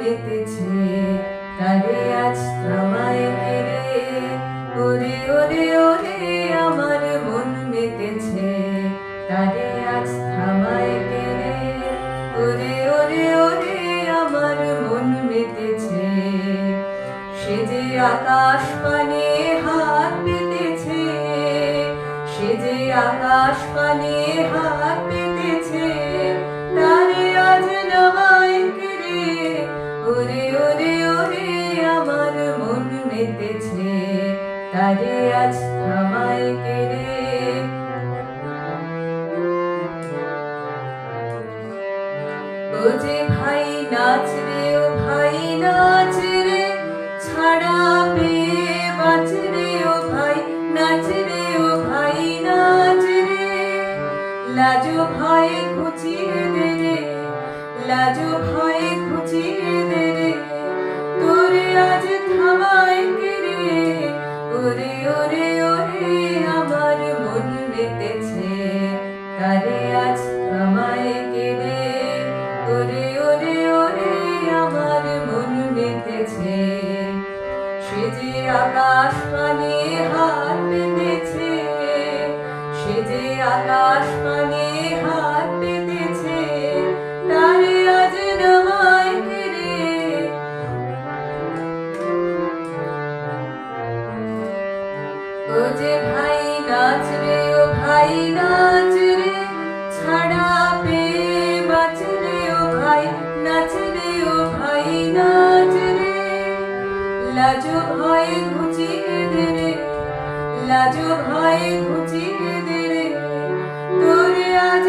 মেতেছে, তারে আজ থামায় কে রে? ওরে ওরে ওরে আমার মন মেতেছে, তারে আজ থামায় কে রে? ওরে ওরে ওরে আমার মন মেতেছে। সে যে আকাশ পানে হাত পেতেছে, সে যে আকাশ পানে হাত পেতেছে, তারে আজ নামায় কে রে? ওরে ওরে ওরে আমার মন মেতেছে, তারে আজ থামায় কে রে? ও যে ভাই নাচ রে, ও ভাই নাচ রে, ছাড়া পেয়ে বাঁচ রে, ও ভাই নাচ রে, ও ভাই নাচ রে। লাজো ভয়ে ঘুচিয়ে দে রে, লাজো ভয়ে ঘুচিয়ে দে রে, তোরে আজ থামায় কে রে? ওরে ওরে ওরে আমার মন মেতেছে, তারে আজ থামায় কে রে? ওরে ওরে ওরে আমার মন মেতেছে। সে যে আকাশ পানে হাত পেতেছে, সে যে আকাশ পানে হাত পেতেছে, তারে আজ নামায় কে রে? ও যে ভাই নাচ রে, ও ভাই নাচ রে, ছাড়া পেয়ে বাঁচ রে, ও ভাই নাচ রে, ও ভাই নাচ রে। লাজো ভয়ে ঘুচিয়ে দে রে, লাজো ভয়ে ঘুচিয়ে দে রে, তোরে আজ